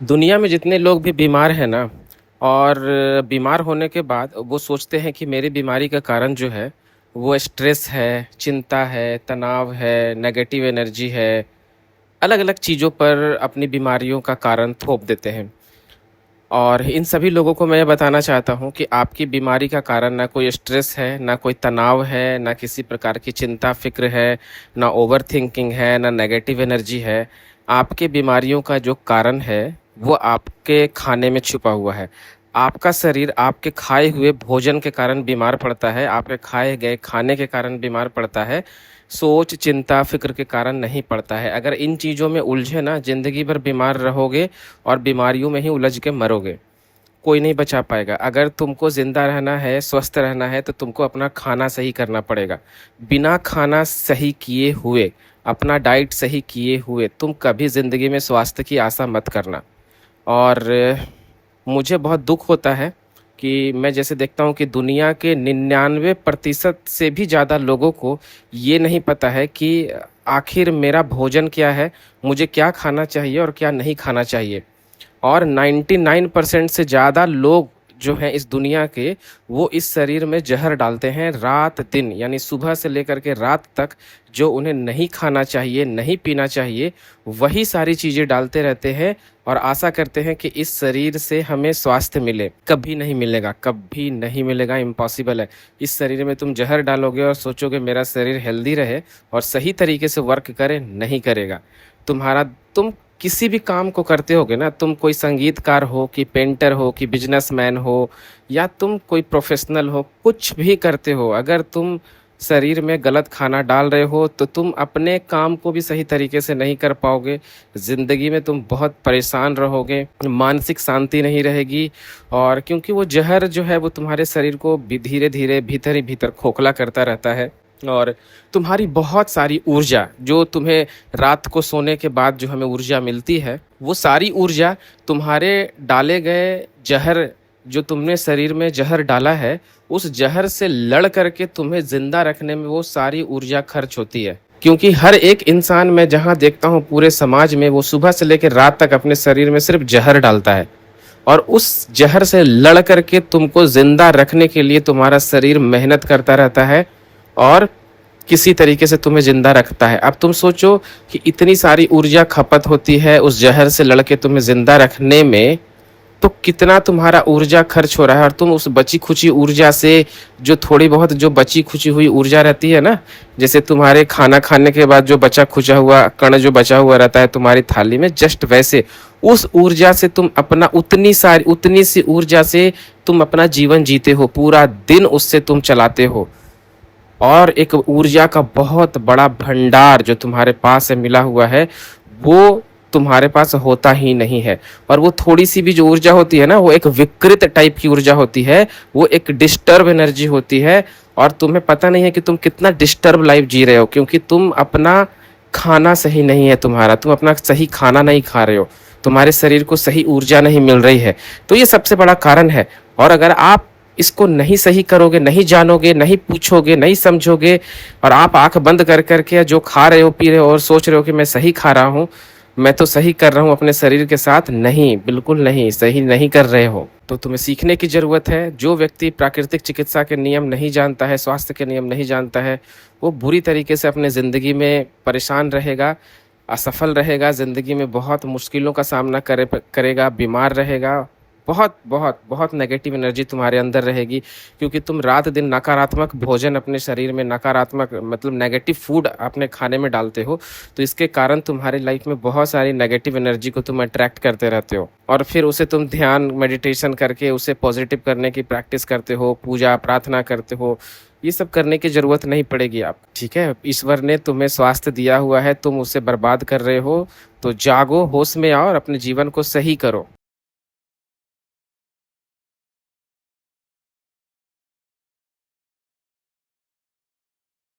दुनिया में जितने लोग भी बीमार हैं ना और बीमार होने के बाद वो सोचते हैं कि मेरी बीमारी का कारण जो है वो स्ट्रेस है, चिंता है, तनाव है, नेगेटिव एनर्जी है। अलग अलग चीज़ों पर अपनी बीमारियों का कारण थोप देते हैं। और इन सभी लोगों को मैं ये बताना चाहता हूँ कि आपकी बीमारी का कारण ना कोई स्ट्रेस है, ना कोई तनाव है, ना किसी प्रकार की चिंता फ़िक्र है, ना ओवर थिंकिंग है, ना नेगेटिव एनर्जी है। आपके बीमारियों का जो कारण है, वो आपके खाने में छुपा हुआ है। आपका शरीर आपके खाए हुए भोजन के कारण बीमार पड़ता है, आपके खाए गए खाने के कारण बीमार पड़ता है, सोच, चिंता, फ़िक्र के कारण नहीं पड़ता है। अगर इन चीज़ों में उलझे ना, ज़िंदगी भर बीमार रहोगे और बीमारियों में ही उलझ के मरोगे। कोई नहीं बचा पाएगा। अगर तुमको ज़िंदा रहना है, स्वस्थ रहना है, तो तुमको अपना खाना सही करना पड़ेगा। बिना खाना सही किए हुए, अपना डाइट सही किए हुए, तुम कभी ज़िंदगी में स्वास्थ्य की आशा मत करना। और मुझे बहुत दुख होता है कि मैं जैसे देखता हूँ कि दुनिया के 99% से भी ज़्यादा लोगों को ये नहीं पता है कि आखिर मेरा भोजन क्या है, मुझे क्या खाना चाहिए और क्या नहीं खाना चाहिए। और 99% से ज़्यादा लोग जो हैं इस दुनिया के, वो इस शरीर में ज़हर डालते हैं रात दिन, यानी सुबह से लेकर के रात तक। जो उन्हें नहीं खाना चाहिए, नहीं पीना चाहिए, वही सारी चीज़ें डालते रहते हैं और आशा करते हैं कि इस शरीर से हमें स्वास्थ्य मिले। कभी नहीं मिलेगा, कभी नहीं मिलेगा, इम्पॉसिबल है। इस शरीर में तुम ज़हर डालोगे और सोचोगे मेरा शरीर हेल्दी रहे और सही तरीके से वर्क करे, नहीं करेगा। तुम किसी भी काम को करते होगे ना, तुम कोई संगीतकार हो कि पेंटर हो कि बिजनेसमैन हो या तुम कोई प्रोफेशनल हो, कुछ भी करते हो, अगर तुम शरीर में गलत खाना डाल रहे हो तो तुम अपने काम को भी सही तरीके से नहीं कर पाओगे। ज़िंदगी में तुम बहुत परेशान रहोगे, मानसिक शांति नहीं रहेगी। और क्योंकि वो जहर जो है वो तुम्हारे शरीर को भी धीरे धीरे भीतर ही भीतर खोखला करता रहता है। और तुम्हारी बहुत सारी ऊर्जा जो तुम्हें रात को सोने के बाद जो हमें ऊर्जा मिलती है, वो सारी ऊर्जा तुम्हारे डाले गए जहर, जो तुमने शरीर में जहर डाला है, उस जहर से लड़ करके तुम्हें जिंदा रखने में वो सारी ऊर्जा खर्च होती है। क्योंकि हर एक इंसान, मैं जहाँ देखता हूँ पूरे समाज में, वो सुबह से लेकर रात तक अपने शरीर में सिर्फ जहर डालता है। और उस जहर से लड़ करके तुमको जिंदा रखने के लिए तुम्हारा शरीर मेहनत करता रहता है और किसी तरीके से तुम्हें जिंदा रखता है। अब तुम सोचो कि इतनी सारी ऊर्जा खपत होती है उस जहर से लड़के तुम्हें जिंदा रखने में, तो कितना तुम्हारा ऊर्जा खर्च हो रहा है। और तुम उस बची खुची ऊर्जा से, जो थोड़ी बहुत जो बची खुची हुई ऊर्जा रहती है ना, जैसे तुम्हारे खाना खाने के बाद जो बचा खुचा हुआ कण जो बचा हुआ रहता है तुम्हारी थाली में, जस्ट वैसे उस ऊर्जा से तुम अपना उतनी सी ऊर्जा से तुम अपना जीवन जीते हो, पूरा दिन उससे तुम चलाते हो। और एक ऊर्जा का बहुत बड़ा भंडार जो तुम्हारे पास है, मिला हुआ है, वो तुम्हारे पास होता ही नहीं है। और वो थोड़ी सी भी जो ऊर्जा होती है ना, वो एक विकृत टाइप की ऊर्जा होती है, वो एक डिस्टर्ब एनर्जी होती है। और तुम्हें पता नहीं है कि तुम कितना डिस्टर्ब लाइफ जी रहे हो, क्योंकि तुम अपना खाना सही नहीं है तुम्हारा, तुम अपना सही खाना नहीं खा रहे हो, तुम्हारे शरीर को सही ऊर्जा नहीं मिल रही है। तो ये सबसे बड़ा कारण है। और अगर आप इसको नहीं सही करोगे, नहीं जानोगे, नहीं पूछोगे, नहीं समझोगे, और आप आंख बंद कर करके जो खा रहे हो, पी रहे हो और सोच रहे हो कि मैं सही खा रहा हूँ, मैं तो सही कर रहा हूँ अपने शरीर के साथ, नहीं, बिल्कुल नहीं, सही नहीं कर रहे हो। तो तुम्हें सीखने की ज़रूरत है। जो व्यक्ति प्राकृतिक चिकित्सा के नियम नहीं जानता है, स्वास्थ्य के नियम नहीं जानता है, वो बुरी तरीके से अपने ज़िंदगी में परेशान रहेगा, असफल रहेगा, ज़िंदगी में बहुत मुश्किलों का सामना करेगा, बीमार रहेगा। बहुत बहुत बहुत नेगेटिव एनर्जी तुम्हारे अंदर रहेगी, क्योंकि तुम रात दिन नकारात्मक भोजन अपने शरीर में, नकारात्मक मतलब नेगेटिव फूड अपने खाने में डालते हो। तो इसके कारण तुम्हारी लाइफ में बहुत सारी नेगेटिव एनर्जी को तुम अट्रैक्ट करते रहते हो, और फिर उसे तुम ध्यान मेडिटेशन करके उसे पॉजिटिव करने की प्रैक्टिस करते हो, पूजा प्रार्थना करते हो। ये सब करने की ज़रूरत नहीं पड़ेगी आप, ठीक है। ईश्वर ने तुम्हें स्वास्थ्य दिया हुआ है, तुम उसे बर्बाद कर रहे हो। तो जागो, होश में आओ और अपने जीवन को सही करो।